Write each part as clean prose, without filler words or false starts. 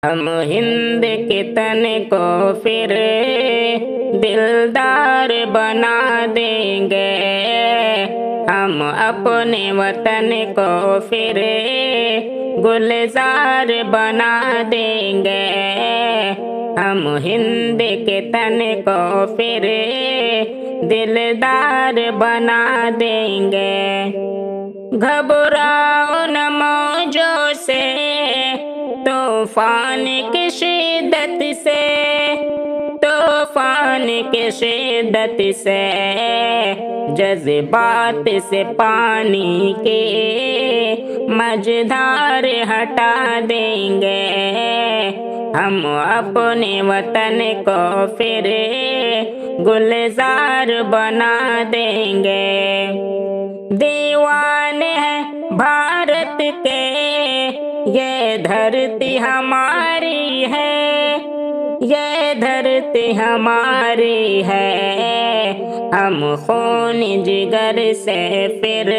ہم ہند کے تن کو پھر دلدار بنا دیں گے، ہم اپنے وطن کو پھر گلزار بنا دیں گے، ہم ہند کے تن کو پھر دلدار بنا دیں گے۔ گھبراؤ نہ موجوں سے، طوفان کی شدت سے، طوفان کی شدت سے، جذبات سے پانی کے مجدار ہٹا دیں گے، ہم اپنے وطن کو پھر گلزار بنا دیں گے۔ دیوانے ہیں بھارت کے، یہ دھرتی ہماری ہے، یہ دھرتی ہماری ہے، ہم خون جگر سے پھر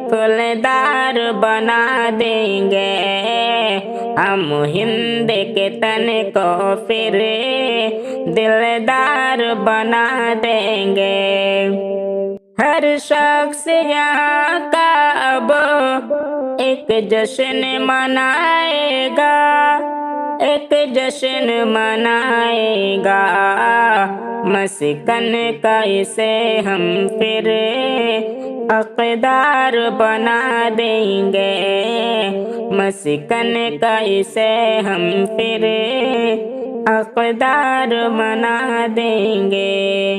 پھولدار بنا دیں گے، ہم ہند کے تن کو پھر دلدار بنا دیں گے۔ ہر شخص یہاں کا اب ایک جشن منائے گا، ایک جشن منائے گا، مسکن کا اسے ہم پھر حقدار بنا دیں گے، مسکن کا اسے ہم پھر حقدار بنا دیں گے۔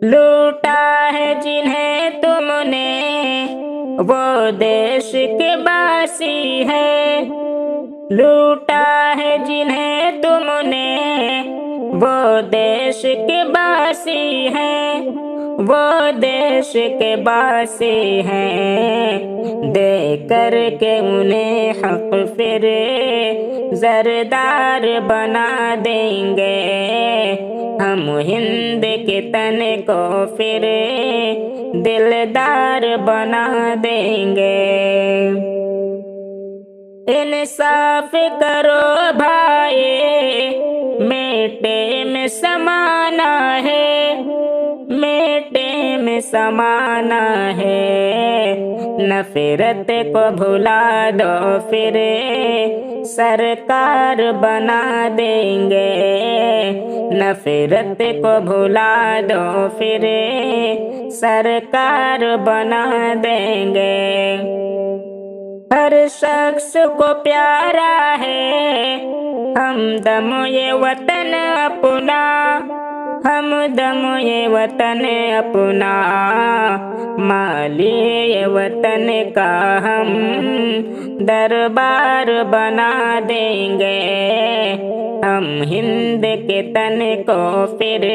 لوٹا ہے جنہیں تم نے وہ دیش کے باسی ہے، لوٹا ہے جنہیں تم نے وہ دیش کے باسی ہیں، وہ دیش کے باسی ہیں، دے کر کے انہیں حق پھر زردار بنا دیں گے، ہم ہند کے تن کو پھر دلدار بنا دیں گے۔ انصاف کرو بھائی، میٹے میں سمانا ہے، میٹے میں سمانا ہے، نفرت کو بھلا دو پھر سرکار بنا دیں گے، نفرت کو بھلا دو پھر سرکار بنا دیں گے۔ ہر شخص کو پیارا ہے ہمدم یہ وطن اپنا، ہمدم یہ وطن اپنا، مالی یہ وطن کا ہم دربار بنا دیں گے، ہم ہند کے تن کو پھر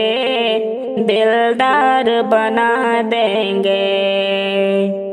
دلدار بنا دیں گے۔